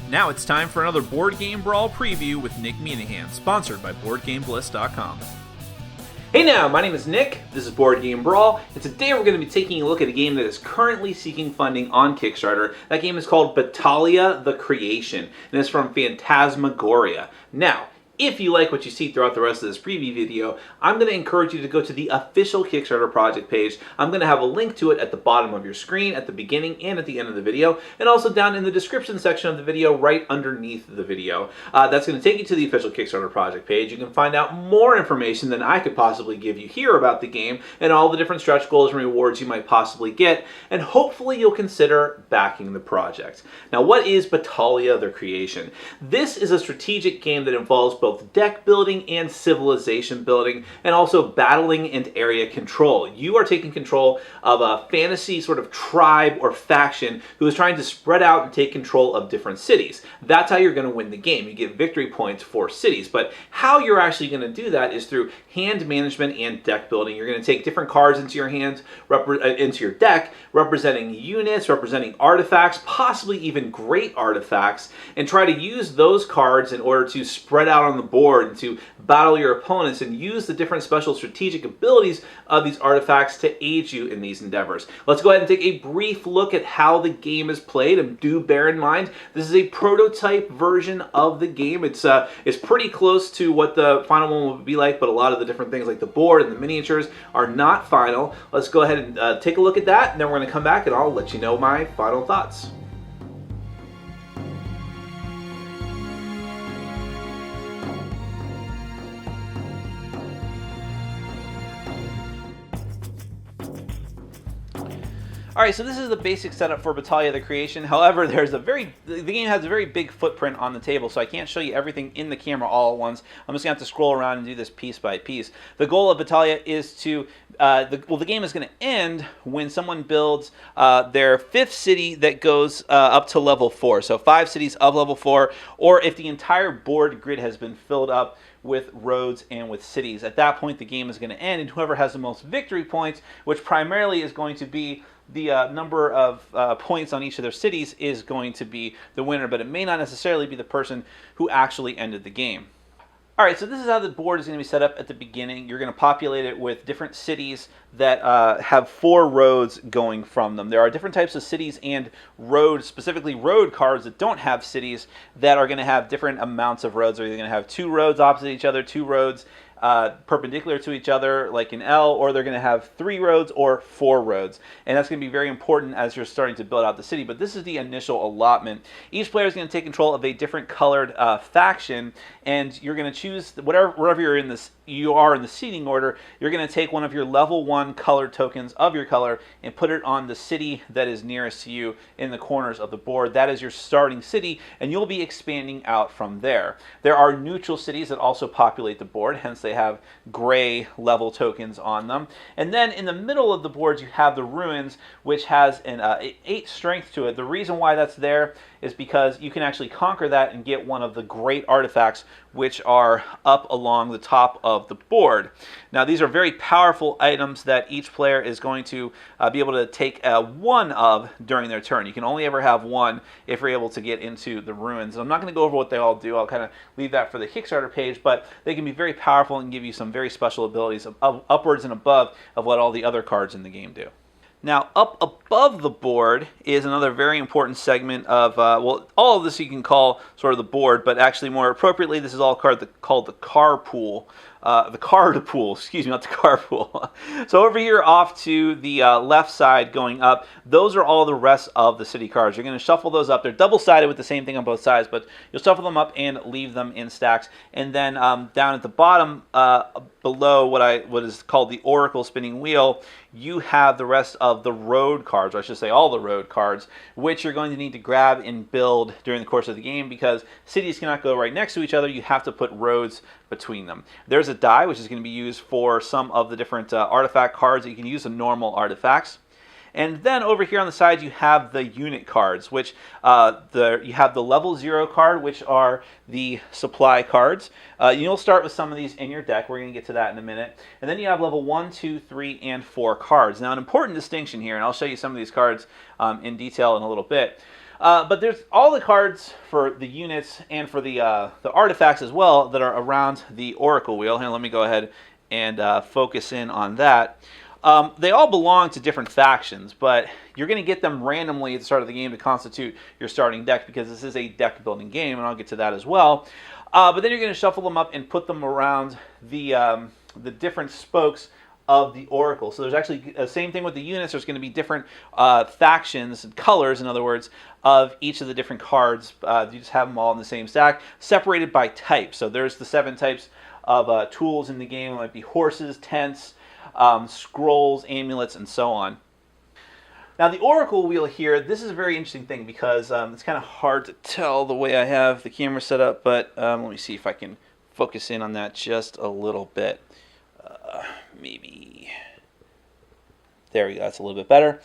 Now it's time for another Board Game Brawl preview with Nick Minahan, sponsored by BoardGameBliss.com. Hey now, my name is Nick, this is Board Game Brawl, and today we're going to be taking a look at a game that is currently seeking funding on Kickstarter. That game is called Battalia: The Creation, and it's from Phantasmagoria. Now, if you like what you see throughout the rest of this preview video, I'm going to encourage you to go to the official Kickstarter project page. I'm going to have a link to it at the bottom of your screen, at the beginning and at the end of the video, and also down in the description section of the video right underneath the video. That's going to take you to the official Kickstarter project page. You can find out more information than I could possibly give you here about the game and all the different stretch goals and rewards you might possibly get, and hopefully you'll consider backing the project. Now, what is Battalia: The Creation? This is a strategic game that involves both deck building and civilization building, and also battling and area control. You are taking control of a fantasy sort of tribe or faction who is trying to spread out and take control of different cities. That's how you're going to win the game. You get victory points for cities, but how you're actually going to do that is through hand management and deck building. You're going to take different cards into your hands, into your deck, representing units, representing artifacts, possibly even great artifacts, and try to use those cards in order to spread out on the board and to battle your opponents and use the different special strategic abilities of these artifacts to aid you in these endeavors. Let's go ahead and take a brief look at how the game is played, and do bear in mind this is a prototype version of the game. It's pretty close to what the final one will be like, but a lot of the different things like the board and the miniatures are not final. Let's go ahead and take a look at that, and then we're going to come back and I'll let you know my final thoughts. Alright, so this is the basic setup for Battalia: The Creation. However, the game has a very big footprint on the table, so I can't show you everything in the camera all at once. I'm just going to have to scroll around and do this piece by piece. The goal of Battalia is to, the game is going to end when someone builds their 5th city that goes up to level 4. So 5 cities of level 4, or if the entire board grid has been filled up with roads and with cities. At that point, the game is going to end, and whoever has the most victory points, which primarily is going to be the number of points on each of their cities, is going to be the winner, but it may not necessarily be the person who actually ended the game. Alright, so this is how the board is going to be set up at the beginning. You're going to populate it with different cities that have 4 roads going from them. There are different types of cities and roads, specifically road cards that don't have cities, that are going to have different amounts of roads. They're either going to have 2 roads opposite each other, 2 roads perpendicular to each other like in L, or they're going to have 3 roads or 4 roads, and that's going to be very important as you're starting to build out the city. But this is the initial allotment. Each player is going to take control of a different colored faction, and you're going to choose wherever you are in the seating order. You're going to take one of your level 1 colored tokens of your color and put it on the city that is nearest to you in the corners of the board. That is your starting city, and you'll be expanding out from there. There are neutral cities that also populate the board, hence they have gray level tokens on them. And then in the middle of the board you have the ruins, which has an 8 strength to it. The reason why that's there is because you can actually conquer that and get one of the great artifacts, which are up along the top of the board. Now, these are very powerful items that each player is going to be able to take one of during their turn. You can only ever have one if you're able to get into the ruins. I'm not going to go over what they all do. I'll kind of leave that for the Kickstarter page, but they can be very powerful and give you some very special abilities upwards and above of what all the other cards in the game do. Now, up above the board is another very important segment of, well, all of this you can call sort of the board, but actually more appropriately, this is all called the carpool. The card pool, excuse me, not the carpool. So over here off to the left side going up, those are all the rest of the city cards. You're going to shuffle those up. They're double-sided with the same thing on both sides, but you'll shuffle them up and leave them in stacks. And then down at the bottom, below what is called the Oracle spinning wheel, you have the rest of the road cards, or I should say all the road cards, which you're going to need to grab and build during the course of the game, because cities cannot go right next to each other. You have to put roads between them. There's a die, which is going to be used for some of the different artifact cards that you can use in normal artifacts. And then over here on the side, you have the unit cards, which you have the level 0 card, which are the supply cards. You'll start with some of these in your deck. We're going to get to that in a minute. And then you have level 1, 2, 3, and 4 cards. Now, an important distinction here, and I'll show you some of these cards in detail in a little bit. But there's all the cards for the units and for the artifacts as well that are around the Oracle Wheel. Here, let me go ahead and focus in on that. They all belong to different factions, but you're going to get them randomly at the start of the game to constitute your starting deck, because this is a deck building game, and I'll get to that as well. But then you're going to shuffle them up and put them around the different spokes of the Oracle. So there's actually the same thing with the units. There's going to be different factions and colors, in other words, of each of the different cards. You just have them all in the same stack, separated by type. So there's the 7 types of tools in the game. It might be horses, tents, scrolls, amulets, and so on. Now the Oracle Wheel here, this is a very interesting thing because it's kind of hard to tell the way I have the camera set up, but let me see if I can focus in on that just a little bit. Maybe there we go. That's a little bit better.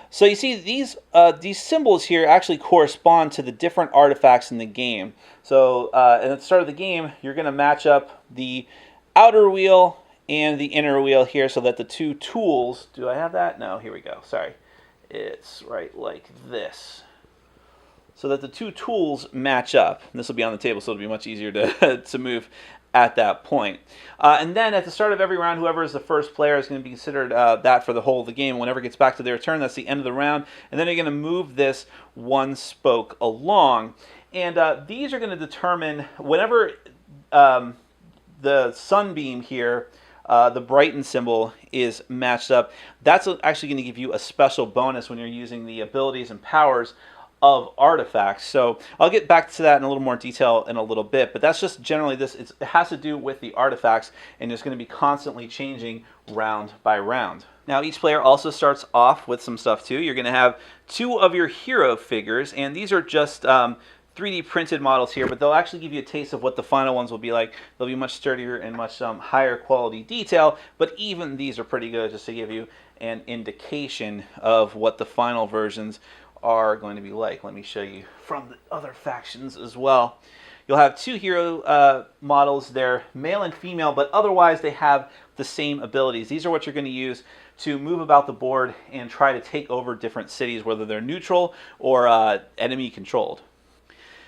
So you see these symbols here actually correspond to the different artifacts in the game. So at the start of the game, you're going to match up the outer wheel and the inner wheel here, so that the 2 tools. Do I have that? No. Here we go. Sorry, it's right like this. So that the 2 tools match up. And this will be on the table, so it'll be much easier to move at that point. And then at the start of every round, whoever is the first player is going to be considered that for the whole of the game. Whenever it gets back to their turn, that's the end of the round. And then you're going to move this 1 spoke along. And these are going to determine whenever the sunbeam here, the brighten symbol, is matched up, that's actually going to give you a special bonus when you're using the abilities and powers of artifacts. So I'll get back to that in a little more detail in a little bit, but that's just generally this. It has to do with the artifacts, and it's going to be constantly changing round by round. Now each player also starts off with some stuff too. You're going to have 2 of your hero figures, and these are just 3D printed models here, but they'll actually give you a taste of what the final ones will be like. They'll be much sturdier and much higher quality detail, but even these are pretty good, just to give you an indication of what the final versions are going to be like. Let me show you from the other factions as well. You'll have 2 hero models. They're male and female, but otherwise they have the same abilities. These are what you're going to use to move about the board and try to take over different cities, whether they're neutral or enemy controlled.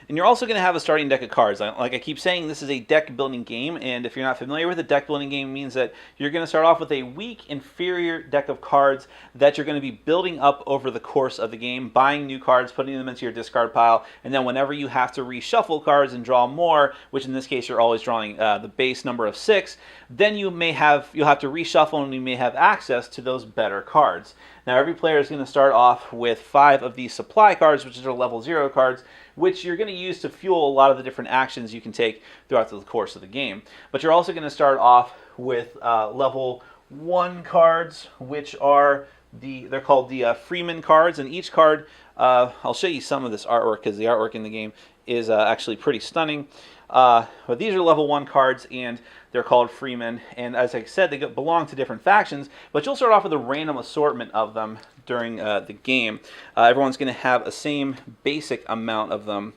And you're also going to have a starting deck of cards. Like I keep saying, this is a deck building game, and if you're not familiar with a deck building game, it means that you're going to start off with a weak, inferior deck of cards that you're going to be building up over the course of the game, buying new cards, putting them into your discard pile, and then whenever you have to reshuffle cards and draw more, which in this case you're always drawing the base number of 6, then you'll have to reshuffle, and you may have access to those better cards. Now every player is going to start off with 5 of these supply cards, which are level 0 cards, which you're going to use to fuel a lot of the different actions you can take throughout the course of the game. But you're also going to start off with level 1 cards, which are they're called the Freeman cards, and each card, I'll show you some of this artwork because the artwork in the game is actually pretty stunning. But these are level 1 cards, and they're called Freeman. And as I said, they belong to different factions, but you'll start off with a random assortment of them during the game. Everyone's going to have a same basic amount of them,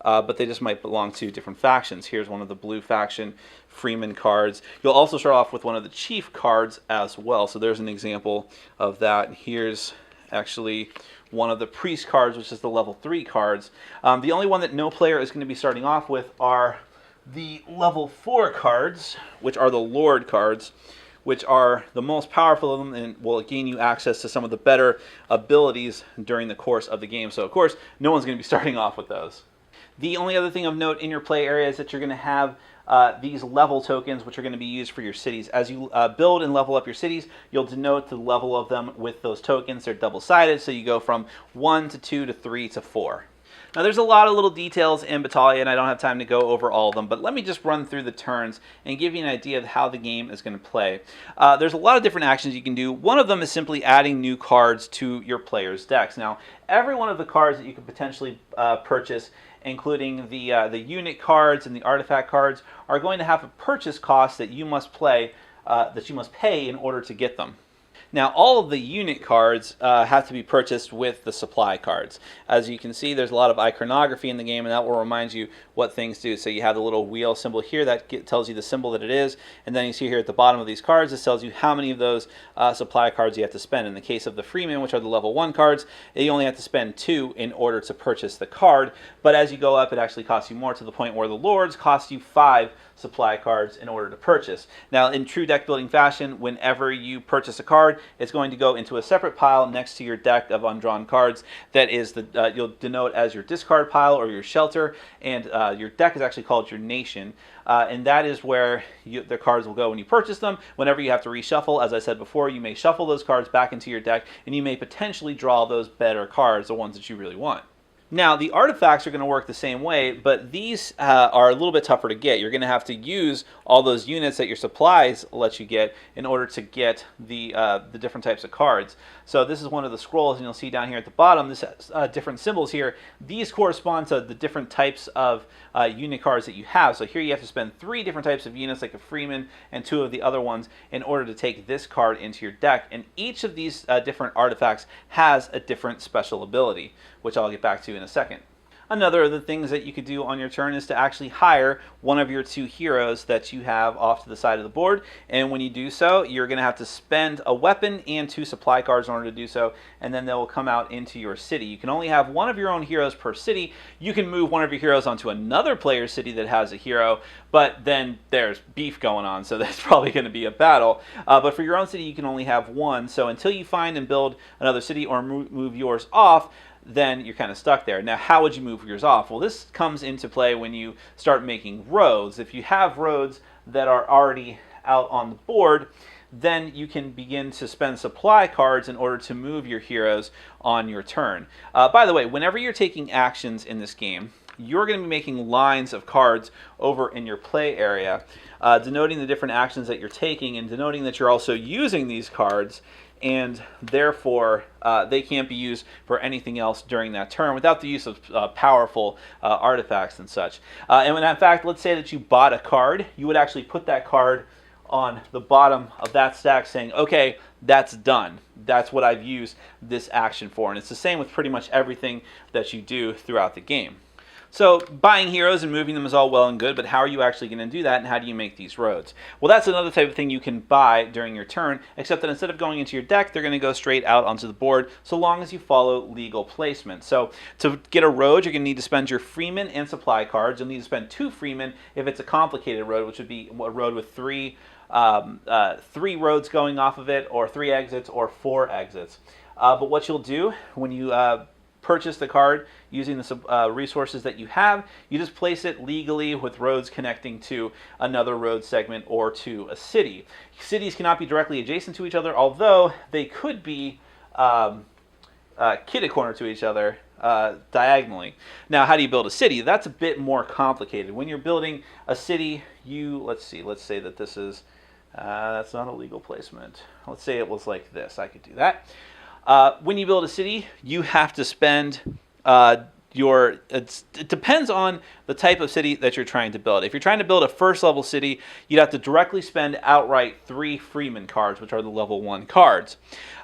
but they just might belong to different factions. Here's one of the blue faction Freeman cards. You'll also start off with one of the chief cards as well. So there's an example of that. Here's actually one of the priest cards, which is the level 3 cards. The only one that no player is going to be starting off with are the level 4 cards, which are the Lord cards, which are the most powerful of them and will gain you access to some of the better abilities during the course of the game. So of course, no one's going to be starting off with those. The only other thing of note in your play area is that you're going to have these level tokens, which are going to be used for your cities. As you build and level up your cities, you'll denote the level of them with those tokens. They're double-sided, so you go from 1 to 2 to 3 to 4. Now there's a lot of little details in Battaglia, and I don't have time to go over all of them, but let me just run through the turns and give you an idea of how the game is going to play. There's a lot of different actions you can do. One of them is simply adding new cards to your players' decks. Now, every one of the cards that you could potentially purchase, including the unit cards and the artifact cards, are going to have a purchase cost that you must pay in order to get them. Now, all of the unit cards have to be purchased with the supply cards. As you can see, there's a lot of iconography in the game, and that will remind you what things do. So you have the little wheel symbol here that tells you the symbol that it is, and then you see here at the bottom of these cards, this tells you how many of those supply cards you have to spend. In the case of the Freeman, which are the level 1 cards, you only have to spend 2 in order to purchase the card, but as you go up, it actually costs you more, to the point where the Lords cost you 5 supply cards in order to purchase. Now, in true deck building fashion, whenever you purchase a card, it's going to go into a separate pile next to your deck of undrawn cards. That is you'll denote as your discard pile or your shelter, and your deck is actually called your nation. And that is where the cards will go when you purchase them. Whenever you have to reshuffle, as I said before, you may shuffle those cards back into your deck, and you may potentially draw those better cards, the ones that you really want. Now, the artifacts are going to work the same way, but these are a little bit tougher to get. You're going to have to use all those units that your supplies let you get in order to get the different types of cards. So this is one of the scrolls, and you'll see down here at the bottom, this has different symbols here. These correspond to the different types of unit cards that you have. So here you have to spend 3 different types of units, like a Freeman, and 2 of the other ones, in order to take this card into your deck. And each of these different artifacts has a different special ability, which I'll get back to in a second. Another of the things that you could do on your turn is to actually hire one of your 2 heroes that you have off to the side of the board, and when you do so, you're going to have to spend a weapon and 2 supply cards in order to do so, and then they will come out into your city. You can only have one of your own heroes per city. You can move one of your heroes onto another player's city that has a hero, but then there's beef going on, so there's probably going to be a battle. But for your own city, you can only have one, so until you find and build another city or move yours off, then you're kind of stuck there. Now, how would you move yours off? Well, this comes into play when you start making roads. If you have roads that are already out on the board, then you can begin to spend supply cards in order to move your heroes on your turn. By the way, whenever you're taking actions in this game, you're going to be making lines of cards over in your play area, denoting the different actions that you're taking and denoting that you're also using these cards, and therefore they can't be used for anything else during that turn without the use of powerful artifacts and such. And when, in fact, let's say that you bought a card, you would actually put that card on the bottom of that stack saying, okay, that's done. That's what I've used this action for. And it's the same with pretty much everything that you do throughout the game. So buying heroes and moving them is all well and good, but how are you actually going to do that, and how do you make these roads? Well, that's another type of thing you can buy during your turn, except that instead of going into your deck, they're going to go straight out onto the board, so long as you follow legal placement. So to get a road, you're going to need to spend your Freeman and supply cards. You'll need to spend 2 Freeman if it's a complicated road, which would be a road with 3 roads going off of it, or 3 exits, or 4 exits. But what you'll do when you purchase the card using the resources that you have, you just place it legally with roads connecting to another road segment or to a city. Cities cannot be directly adjacent to each other, although they could be kitty-corner to each other diagonally. Now, how do you build a city? That's a bit more complicated. When you're building a city, let's say that this is, that's not a legal placement. Let's say it was like this. I could do that. When you build a city, you have to spend it depends on the type of city that you're trying to build. If you're trying to build a first level city, you'd have to directly spend outright 3 Freeman cards, which are the level 1 cards.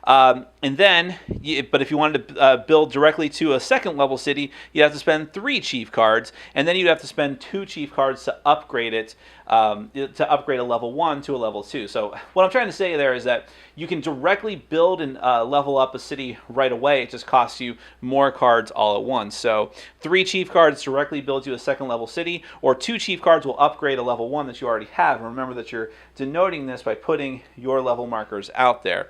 But if you wanted to build directly to a second level city, you'd have to spend 3 chief cards, and then you'd have to spend 2 chief cards to upgrade it, to upgrade a level 1 to a level 2. So what I'm trying to say there is that you can directly build and level up a city right away. It just costs you more cards all at once. So 3 chief cards directly build you a second level city, or 2 chief cards will upgrade a level 1 that you already have. And remember that you're denoting this by putting your level markers out there.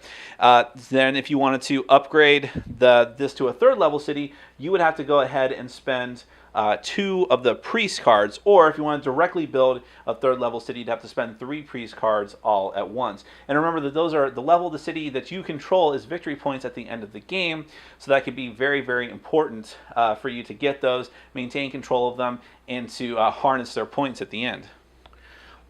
Then if you wanted to upgrade this to a 3rd level city, you would have to go ahead and spend 2 of the priest cards, or if you want to directly build a 3rd level city, you'd have to spend 3 priest cards all at once. And remember that those are the level of the city that you control is victory points at the end of the game, so that could be very, very important for you to get those, maintain control of them, and to harness their points at the end.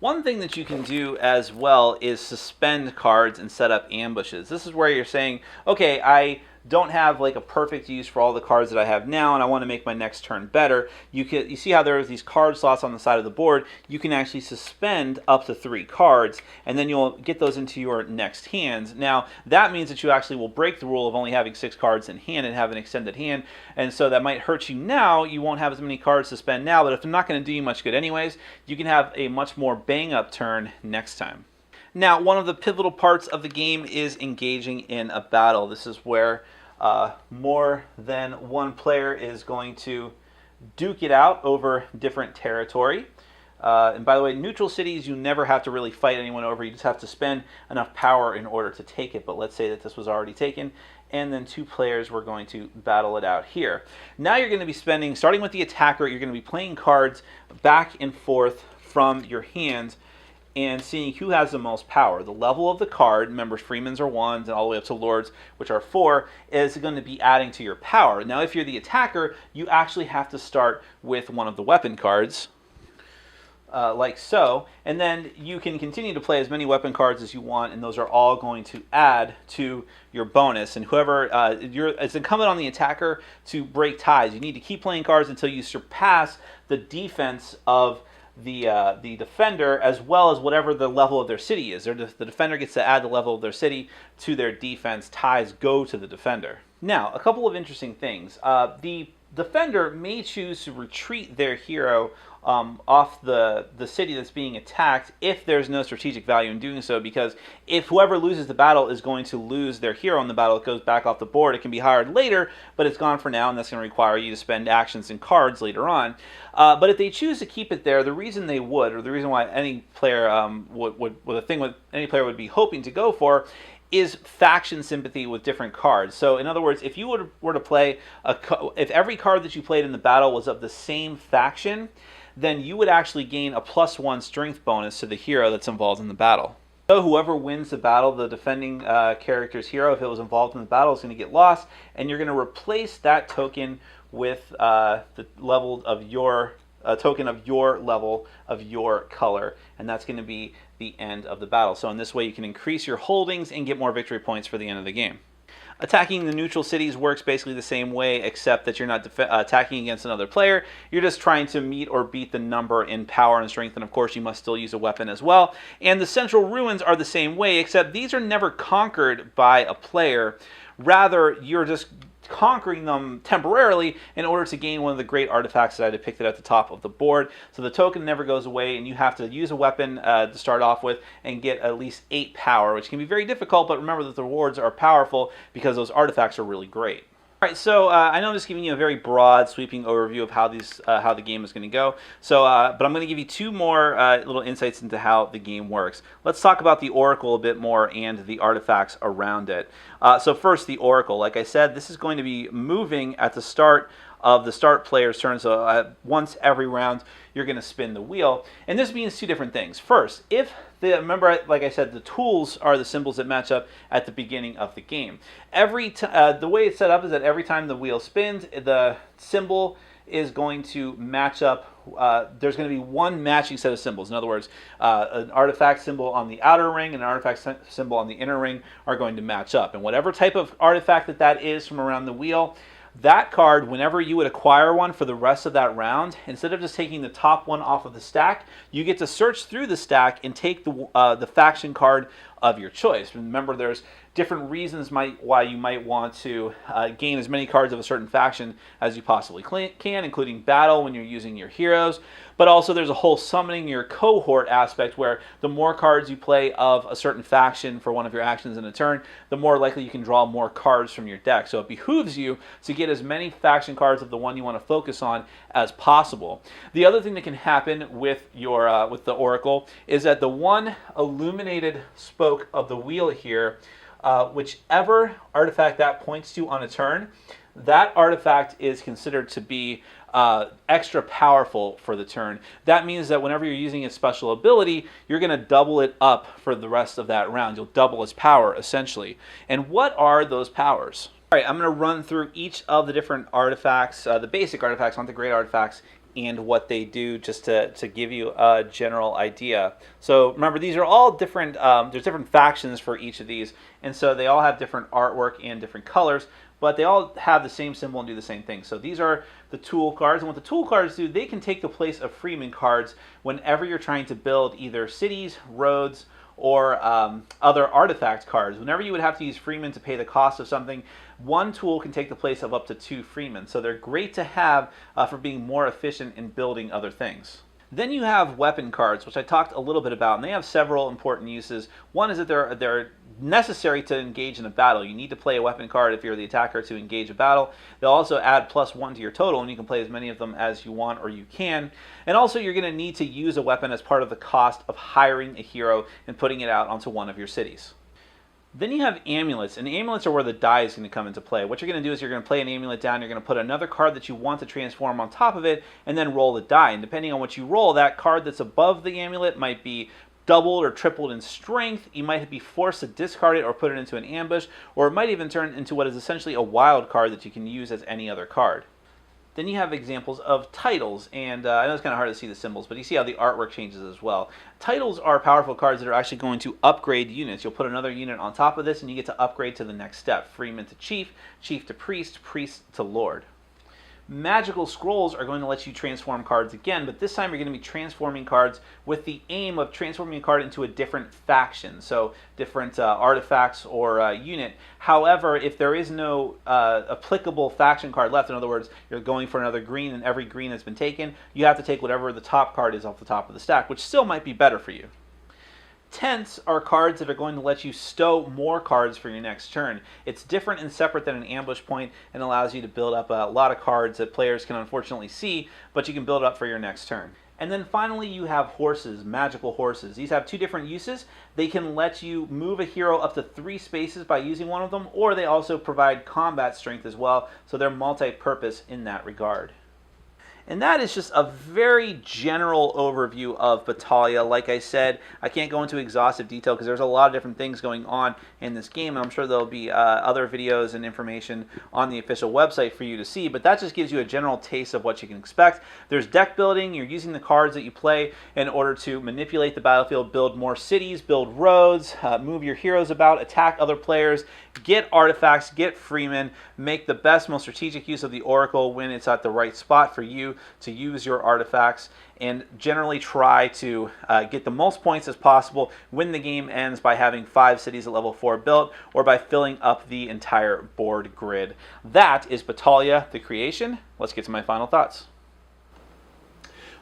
One thing that you can do as well is suspend cards and set up ambushes. This is where you're saying, okay, I don't have like a perfect use for all the cards that I have now, and I want to make my next turn better, you see how there's these card slots on the side of the board. You can actually suspend up to 3 cards, and then you'll get those into your next hands. Now that means that you actually will break the rule of only having 6 cards in hand and have an extended hand, and so that might hurt you now. You won't have as many cards to spend now, but if they're not going to do you much good anyways, you can have a much more bang up turn next time. Now, one of the pivotal parts of the game is engaging in a battle. This is where more than one player is going to duke it out over different territory. And by the way, neutral cities, you never have to really fight anyone over. You just have to spend enough power in order to take it. But let's say that this was already taken, and then 2 players were going to battle it out here. Now you're going to be spending, starting with the attacker, you're going to be playing cards back and forth from your hands and seeing who has the most power. The level of the card, remember Freemans are 1s and all the way up to Lords, which are 4, is going to be adding to your power. Now if you're the attacker, you actually have to start with one of the weapon cards, like so, and then you can continue to play as many weapon cards as you want, and those are all going to add to your bonus. And whoever, it's incumbent on the attacker to break ties. You need to keep playing cards until you surpass the defense of the defender, as well as whatever the level of their city is. The defender gets to add the level of their city to their defense. Ties go to the defender. Now, a couple of interesting things. The defender may choose to retreat their hero off the city that's being attacked if there's no strategic value in doing so, because if whoever loses the battle is going to lose their hero in the battle, it goes back off the board. It can be hired later, but it's gone for now, and that's going to require you to spend actions and cards later on. But if they choose to keep it there, the reason they would, or the reason why any player any player would be hoping to go for, is faction sympathy with different cards. So in other words, if you were to play if every card that you played in the battle was of the same faction, then you would actually gain a +1 strength bonus to the hero that's involved in the battle. So whoever wins the battle, the defending character's hero, if it was involved in the battle, is going to get lost, and you're going to replace that token with the level of your token of your level of your color, and that's going to be the end of the battle. So in this way, you can increase your holdings and get more victory points for the end of the game. Attacking the neutral cities works basically the same way, except that you're not attacking against another player. You're just trying to meet or beat the number in power and strength, and of course you must still use a weapon as well. And the central ruins are the same way, except these are never conquered by a player. Rather, you're just conquering them temporarily in order to gain one of the great artifacts that I depicted at the top of the board. So the token never goes away, and you have to use a weapon to start off with and get at least 8 power, which can be very difficult, but remember that the rewards are powerful because those artifacts are really great. All right, so I know I'm just giving you a very broad, sweeping overview of how the game is going to go. So, but I'm going to give you 2 more little insights into how the game works. Let's talk about the Oracle a bit more and the artifacts around it. So first, the Oracle. Like I said, this is going to be moving at the start of the start player's turn. So once every round, you're going to spin the wheel, and this means 2 different things. First, remember, like I said, the tools are the symbols that match up at the beginning of the game. The way it's set up is that every time the wheel spins, the symbol is going to match up. There's going to be one matching set of symbols. In other words, an artifact symbol on the outer ring and an artifact symbol on the inner ring are going to match up. And whatever type of artifact that is from around the wheel, that card, whenever you would acquire one for the rest of that round, instead of just taking the top one off of the stack, you get to search through the stack and take the faction card of your choice. Remember, there's different reasons why you might want to gain as many cards of a certain faction as you possibly can, including battle when you're using your heroes. But also there's a whole summoning your cohort aspect, where the more cards you play of a certain faction for one of your actions in a turn, the more likely you can draw more cards from your deck. So it behooves you to get as many faction cards of the one you want to focus on as possible. The other thing that can happen with your with the Oracle is that the one illuminated spoke of the wheel here, whichever artifact that points to on a turn, that artifact is considered to be extra powerful for the turn. That means that whenever you're using its special ability, you're going to double it up for the rest of that round. You'll double its power, essentially. And what are those powers? All right, I'm going to run through each of the different artifacts, the basic artifacts, not the great artifacts, and what they do, just to give you a general idea. So remember, these are all different, there's different factions for each of these, and so they all have different artwork and different colors. but they all have the same symbol and do the same thing. So these are the tool cards, and what the tool cards do, they can take the place of Freeman cards whenever you're trying to build either cities, roads, or other artifact cards. Whenever you would have to use Freeman to pay the cost of something, one tool can take the place of up to 2 Freeman. So they're great to have for being more efficient in building other things. Then you have weapon cards, which I talked a little bit about, and they have several important uses. One is that they're necessary to engage in a battle. You need to play a weapon card if you're the attacker to engage a battle. They'll also add +1 to your total, and you can play as many of them as you want or you can. And also you're going to need to use a weapon as part of the cost of hiring a hero and putting it out onto one of your cities. Then you have amulets, and amulets are where the die is going to come into play. What you're going to do is you're going to play an amulet down, you're going to put another card that you want to transform on top of it, and then roll the die. And depending on what you roll, that card that's above the amulet might be doubled or tripled in strength. You might be forced to discard it or put it into an ambush, or it might even turn into what is essentially a wild card that you can use as any other card. Then you have examples of titles, and I know it's kind of hard to see the symbols, but you see how the artwork changes as well. Titles are powerful cards that are actually going to upgrade units. You'll put another unit on top of this, and you get to upgrade to the next step. Freeman to Chief, Chief to Priest, Priest to Lord. Magical scrolls are going to let you transform cards again, but this time you're going to be transforming cards with the aim of transforming a card into a different faction, so different artifacts or unit. However, if there is no applicable faction card left, in other words, you're going for another green and every green has been taken, you have to take whatever the top card is off the top of the stack, which still might be better for you. Tents are cards that are going to let you stow more cards for your next turn. It's different and separate than an ambush point and allows you to build up a lot of cards that players can unfortunately see, but you can build up for your next turn. And then finally you have horses, magical horses. These have 2 different uses. They can let you move a hero up to 3 spaces by using one of them, or they also provide combat strength as well, so they're multi-purpose in that regard. And that is just a very general overview of Battaglia. Like I said, I can't go into exhaustive detail because there's a lot of different things going on in this game, and I'm sure there'll be other videos and information on the official website for you to see, but that just gives you a general taste of what you can expect. There's deck building. You're using the cards that you play in order to manipulate the battlefield, build more cities, build roads, move your heroes about, attack other players, get artifacts, get Freeman, make the best, most strategic use of the Oracle when it's at the right spot for you to use your artifacts, and generally try to get the most points as possible when the game ends by having 5 cities at level 4 built, or by filling up the entire board grid. That is Battaglia, the creation. Let's get to my final thoughts.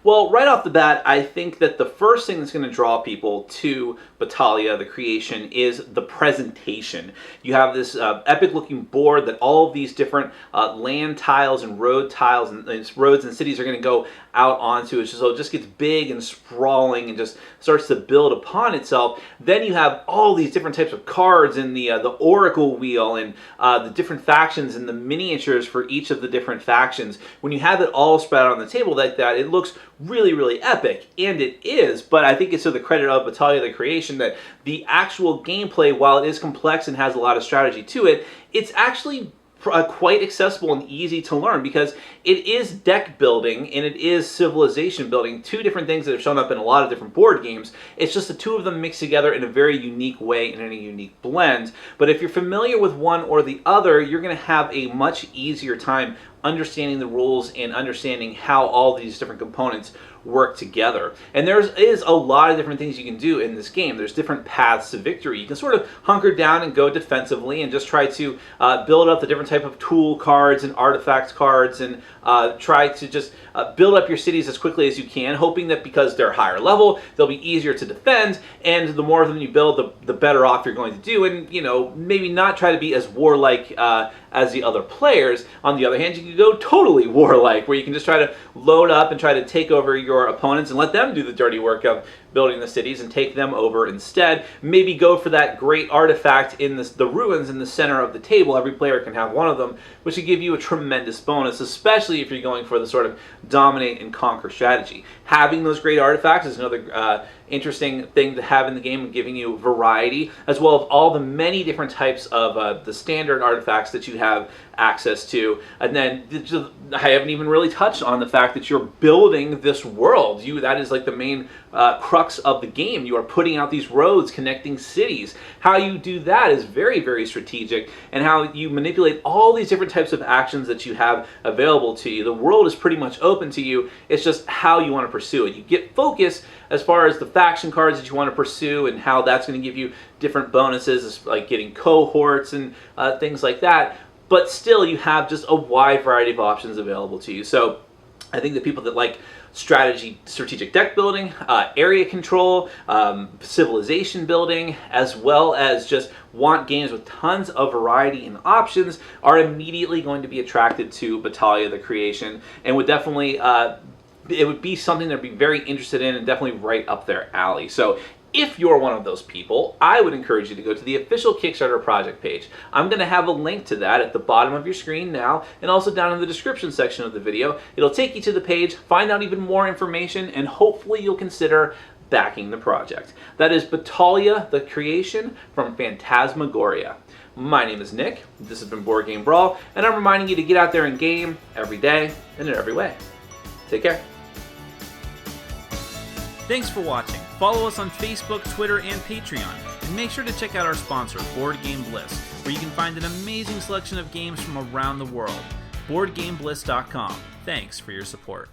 Well, right off the bat, I think that the first thing that's going to draw people to Battaglia, the creation, is the presentation. You have this epic-looking board that all of these different land tiles and road tiles and roads and cities are going to go out onto. So it just gets big and sprawling and just starts to build upon itself. Then you have all these different types of cards and the Oracle wheel and the different factions and the miniatures for each of the different factions. When you have it all spread out on the table like that, it looks really, really epic, and it is, but I think it's to the credit of Battaglia the Creation that the actual gameplay, while it is complex and has a lot of strategy to it, it's actually quite accessible and easy to learn because it is deck building and it is civilization building, 2 different things that have shown up in a lot of different board games. It's just the 2 of them mixed together in a very unique way and in a unique blend. But if you're familiar with one or the other, you're going to have a much easier time understanding the rules and understanding how all these different components work together. And there is a lot of different things you can do in this game. There's different paths to victory. You can sort of hunker down and go defensively and just try to build up the different type of tool cards and artifact cards and try to just build up your cities as quickly as you can, hoping that because they're higher level, they'll be easier to defend, and the more of them you build, the better off you're going to do, and, you know, maybe not try to be as warlike as the other players. On the other hand, you can go totally warlike, where you can just try to load up and try to take over your opponents and let them do the dirty work of building the cities and take them over instead. Maybe go for that great artifact in the ruins in the center of the table. Every player can have one of them, which would give you a tremendous bonus, especially if you're going for the sort of dominate and conquer strategy. Having those great artifacts is another interesting thing to have in the game, giving you variety, as well as all the many different types of the standard artifacts that you have access to. And then I haven't even really touched on the fact that you're building this world. That is like the main crux of the game. You are putting out these roads connecting cities. How you do that is very, very strategic, and how you manipulate all these different types of actions that you have available to you. The world is pretty much open to you. It's just how you want to pursue it. You get focus as far as the faction cards that you want to pursue and how that's going to give you different bonuses, like getting cohorts and things like that. But still, you have just a wide variety of options available to you. So I think the people that like strategic deck building, area control, civilization building, as well as just want games with tons of variety and options are immediately going to be attracted to Battaglia the Creation, and would definitely it would be something they'd be very interested in, and definitely right up their alley. So if you're one of those people, I would encourage you to go to the official Kickstarter project page. I'm going to have a link to that at the bottom of your screen now, and also down in the description section of the video. It'll take you to the page, find out even more information, and hopefully you'll consider backing the project. That is Battaglia the Creation from Phantasmagoria. My name is Nick, this has been Board Game Brawl, and I'm reminding you to get out there and game every day and in every way. Take care. Thanks for watching. Follow us on Facebook, Twitter, and Patreon. And make sure to check out our sponsor, Board Game Bliss, where you can find an amazing selection of games from around the world. BoardGameBliss.com. Thanks for your support.